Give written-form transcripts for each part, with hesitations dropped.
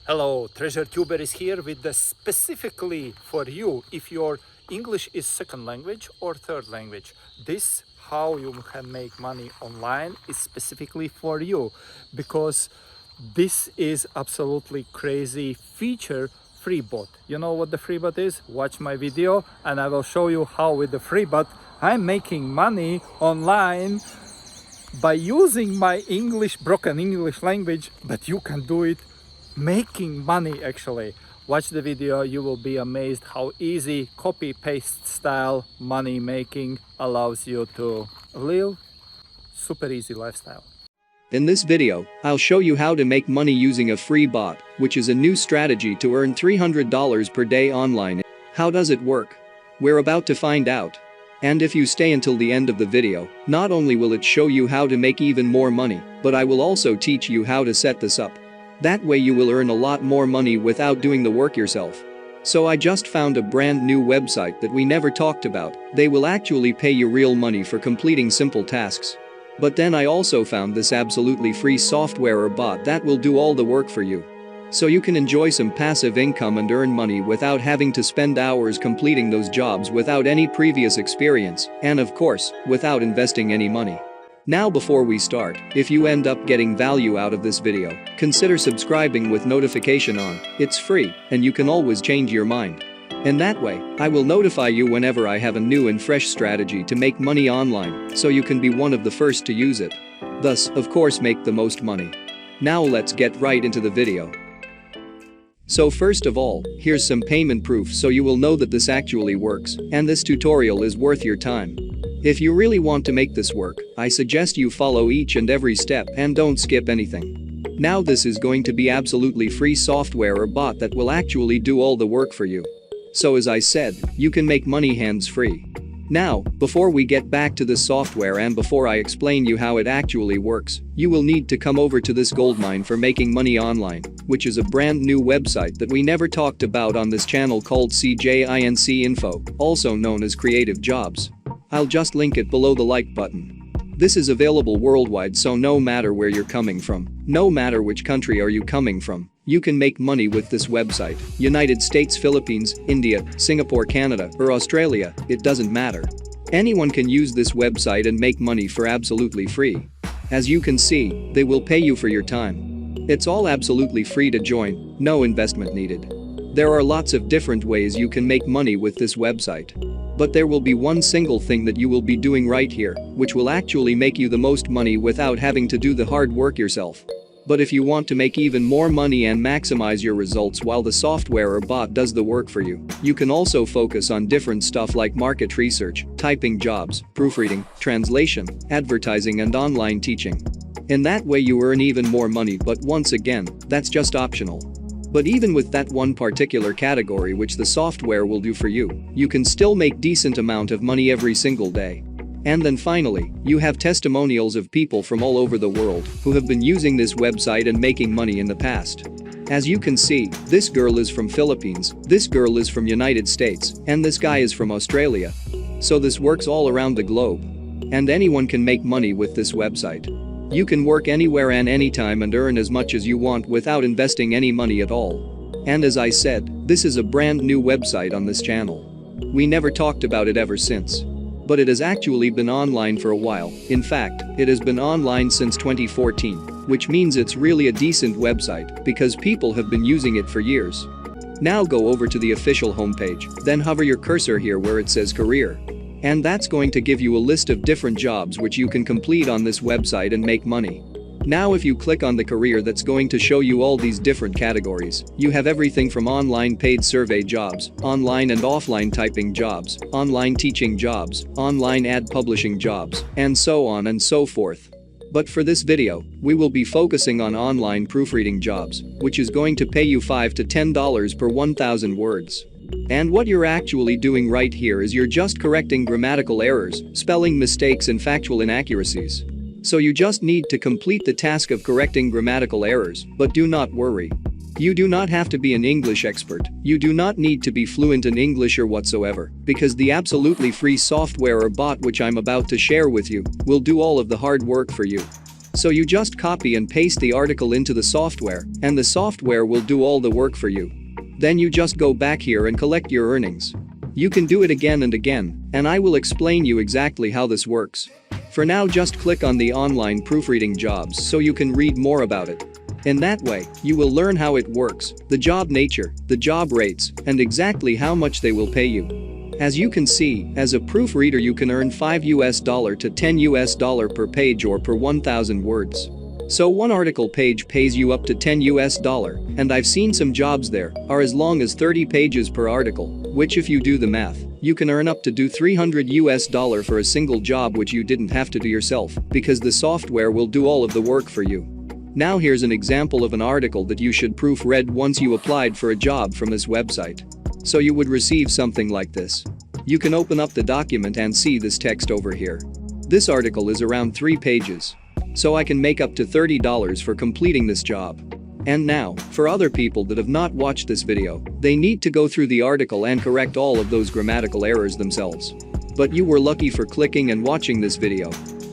Hello, Treasure Tuber is here with the specifically for you if your English is second language or third language. This how you can make money online is specifically for you because this is absolutely crazy feature FreeBot. You know what the FreeBot is? Watch my video and I will show you how with the FreeBot I'm making money online by using my broken English language, but you can do it making money actually. Watch the video, you will be amazed how easy copy paste style money making allows you to live super easy lifestyle. In this video, I'll show you how to make money using a free bot, which is a new strategy to earn $300 per day online. How does it work? We're about to find out. And if you stay until the end of the video, not only will it show you how to make even more money, but I will also teach you how to set this up. That way you will earn a lot more money without doing the work yourself. So I just found a brand new website that we never talked about. They will actually pay you real money for completing simple tasks. But then I also found this absolutely free software or bot that will do all the work for you. So you can enjoy some passive income and earn money without having to spend hours completing those jobs without any previous experience, and of course, without investing any money. Now before we start, if you end up getting value out of this video, consider subscribing with notification on. It's free, and you can always change your mind. In that way, I will notify you whenever I have a new and fresh strategy to make money online, so you can be one of the first to use it. Thus, of course, make the most money. Now let's get right into the video. So first of all, here's some payment proof so you will know that this actually works, and this tutorial is worth your time. If you really want to make this work, I suggest you follow each and every step and don't skip anything. Now this is going to be absolutely free software or bot that will actually do all the work for you. So as I said, you can make money hands-free. Now, before we get back to this software and before I explain you how it actually works, you will need to come over to this goldmine for making money online, which is a brand new website that we never talked about on this channel called CJINC Info, also known as Creative Jobs. I'll just link it below the like button. This is available worldwide, so no matter where you're coming from, no matter which country are you coming from, you can make money with this website. United States, Philippines, India, Singapore, Canada, or Australia, it doesn't matter. Anyone can use this website and make money for absolutely free. As you can see, they will pay you for your time. It's all absolutely free to join, no investment needed. There are lots of different ways you can make money with this website. But there will be one single thing that you will be doing right here, which will actually make you the most money without having to do the hard work yourself. But if you want to make even more money and maximize your results while the software or bot does the work for you, you can also focus on different stuff like market research, typing jobs, proofreading, translation, advertising and online teaching. In that way you earn even more money, but once again, that's just optional. But even with that one particular category which the software will do for you, you can still make decent amount of money every single day. And then finally, you have testimonials of people from all over the world who have been using this website and making money in the past. As you can see, this girl is from Philippines, this girl is from United States, and this guy is from Australia. So this works all around the globe. And anyone can make money with this website. You can work anywhere and anytime and earn as much as you want without investing any money at all. And as I said, this is a brand new website on this channel. We never talked about it ever since. But it has actually been online for a while. In fact, it has been online since 2014, which means it's really a decent website because people have been using it for years. Now go over to the official homepage, then hover your cursor here where it says career. And that's going to give you a list of different jobs which you can complete on this website and make money. Now if you click on the career, that's going to show you all these different categories. You have everything from online paid survey jobs, online and offline typing jobs, online teaching jobs, online ad publishing jobs, and so on and so forth. But for this video, we will be focusing on online proofreading jobs, which is going to pay you $5 to $10 per 1,000 words. And what you're actually doing right here is you're just correcting grammatical errors, spelling mistakes and factual inaccuracies. So you just need to complete the task of correcting grammatical errors, but do not worry. You do not have to be an English expert, you do not need to be fluent in English or whatsoever, because the absolutely free software or bot which I'm about to share with you will do all of the hard work for you. So you just copy and paste the article into the software, and the software will do all the work for you. Then you just go back here and collect your earnings. You can do it again and again, and I will explain you exactly how this works. For now, just click on the online proofreading jobs so you can read more about it. In that way, you will learn how it works, the job nature, the job rates, and exactly how much they will pay you. As you can see, as a proofreader you can earn $5 to $10 per page or per 1,000 words. So one article page pays you up to $10, and I've seen some jobs there are as long as 30 pages per article, which if you do the math, you can earn up to $300 for a single job which you didn't have to do yourself because the software will do all of the work for you. Now here's an example of an article that you should proofread once you applied for a job from this website. So you would receive something like this. You can open up the document and see this text over here. This article is around 3 pages. So I can make up to $30 for completing this job. And now, for other people that have not watched this video, they need to go through the article and correct all of those grammatical errors themselves. But you were lucky for clicking and watching this video.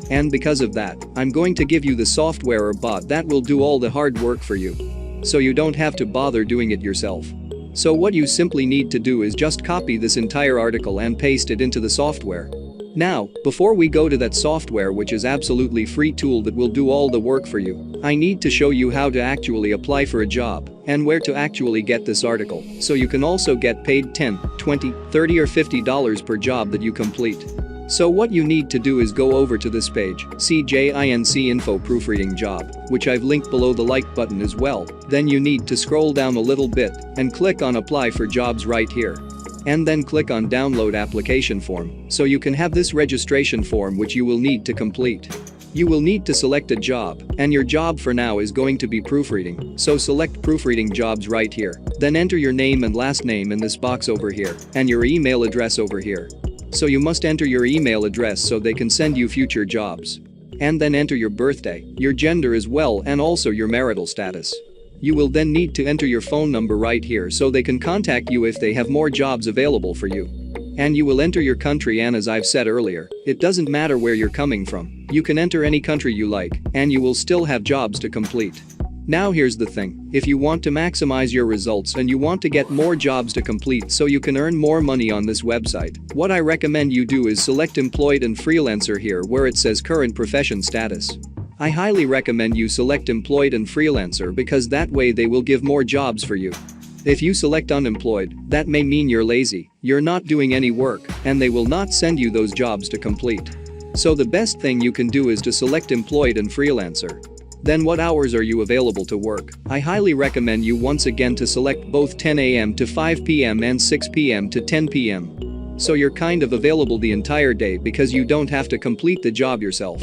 And because of that, I'm going to give you the software or bot that will do all the hard work for you. So you don't have to bother doing it yourself. So what you simply need to do is just copy this entire article and paste it into the software. Now, before we go to that software, which is absolutely free tool that will do all the work for you, I need to show you how to actually apply for a job and where to actually get this article so you can also get paid $10, $20, $30 or $50 per job that you complete. So what you need to do is go over to this page, CJINC Info Proofreading Job, which I've linked below the like button as well. Then you need to scroll down a little bit and click on Apply for Jobs right here. And then click on Download Application Form so you can have this registration form which you will need to complete. You will need to select a job, and your job for now is going to be proofreading, so select proofreading jobs right here. Then enter your name and last name in this box over here, and your email address over here. So you must enter your email address so they can send you future jobs. And then enter your birthday, your gender as well, and also your marital status. You will then need to enter your phone number right here so they can contact you if they have more jobs available for you. And you will enter your country, and as I've said earlier, it doesn't matter where you're coming from, you can enter any country you like, and you will still have jobs to complete. Now here's the thing, if you want to maximize your results and you want to get more jobs to complete so you can earn more money on this website, what I recommend you do is select Employed and Freelancer here where it says Current Profession Status. I highly recommend you select Employed and Freelancer because that way they will give more jobs for you. If you select Unemployed, that may mean you're lazy, you're not doing any work, and they will not send you those jobs to complete. So the best thing you can do is to select Employed and Freelancer. Then what hours are you available to work? I highly recommend you once again to select both 10 AM to 5 PM and 6 PM to 10 PM. So you're kind of available the entire day because you don't have to complete the job yourself.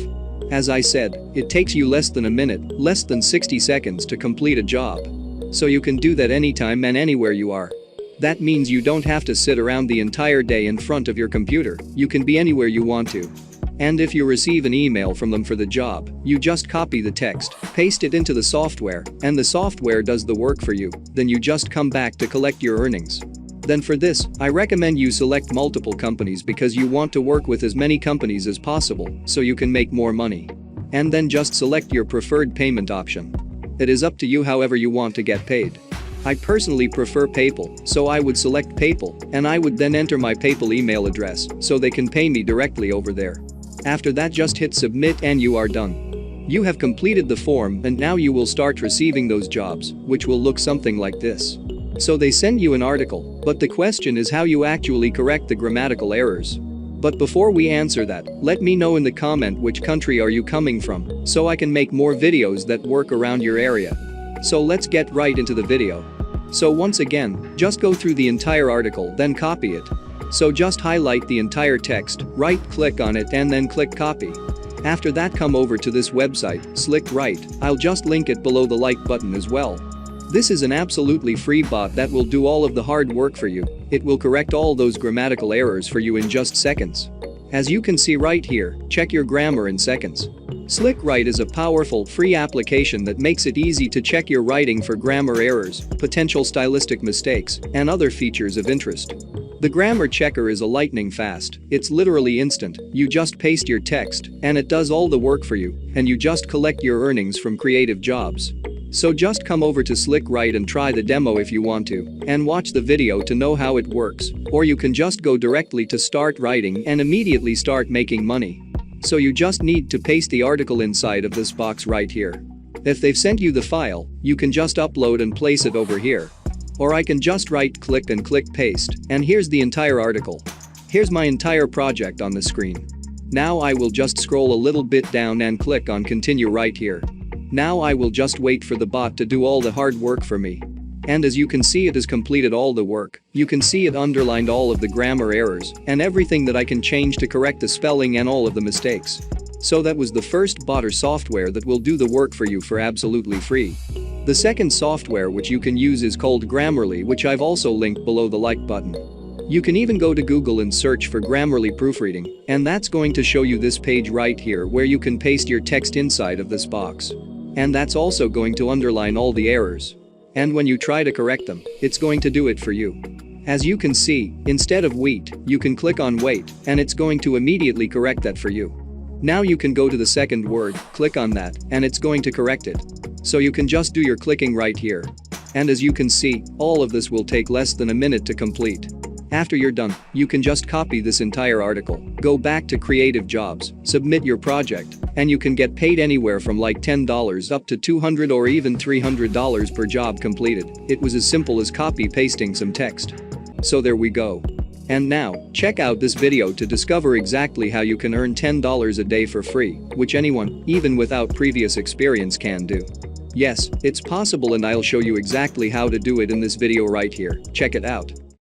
As I said, it takes you less than a minute, less than 60 seconds to complete a job. So you can do that anytime and anywhere you are. That means you don't have to sit around the entire day in front of your computer, you can be anywhere you want to. And if you receive an email from them for the job, you just copy the text, paste it into the software, and the software does the work for you, then you just come back to collect your earnings. Then for this, I recommend you select multiple companies because you want to work with as many companies as possible so you can make more money. And then just select your preferred payment option. It is up to you however you want to get paid. I personally prefer PayPal, so I would select PayPal, and I would then enter my PayPal email address so they can pay me directly over there. After that, just hit submit and you are done. You have completed the form and now you will start receiving those jobs, which will look something like this. So they send you an article, but the question is how you actually correct the grammatical errors. But before we answer that, let me know in the comment which country are you coming from, so I can make more videos that work around your area. So let's get right into the video. So once again, just go through the entire article, then copy it. So just highlight the entire text, right-click on it and then click copy. After that, come over to this website, Slick Write. I'll just link it below the like button as well. This is an absolutely free bot that will do all of the hard work for you. It will correct all those grammatical errors for you in just seconds. As you can see right here, check your grammar in seconds. Slick Write is a powerful, free application that makes it easy to check your writing for grammar errors, potential stylistic mistakes, and other features of interest. The grammar checker is a lightning fast, it's literally instant, you just paste your text, and it does all the work for you, and you just collect your earnings from creative jobs. So just come over to SlickWrite and try the demo if you want to, and watch the video to know how it works, or you can just go directly to start writing and immediately start making money. So you just need to paste the article inside of this box right here. If they've sent you the file, you can just upload and place it over here. Or I can just right-click and click paste, and here's the entire article. Here's my entire project on the screen. Now I will just scroll a little bit down and click on continue right here. Now I will just wait for the bot to do all the hard work for me. And as you can see, it has completed all the work. You can see it underlined all of the grammar errors and everything that I can change to correct the spelling and all of the mistakes. So that was the first bot or software that will do the work for you for absolutely free. The second software which you can use is called Grammarly, which I've also linked below the like button. You can even go to Google and search for Grammarly proofreading, and that's going to show you this page right here where you can paste your text inside of this box. And that's also going to underline all the errors. And when you try to correct them, it's going to do it for you. As you can see, instead of wheat, you can click on wait, and it's going to immediately correct that for you. Now you can go to the second word, click on that, and it's going to correct it. So you can just do your clicking right here. And as you can see, all of this will take less than a minute to complete. After you're done, you can just copy this entire article, go back to creative jobs, submit your project, and you can get paid anywhere from like $10 up to $200 or even $300 per job completed. It was as simple as copy-pasting some text. So there we go. And now, check out this video to discover exactly how you can earn $10 a day for free, which anyone, even without previous experience, can do. Yes, it's possible, and I'll show you exactly how to do it in this video right here. Check it out.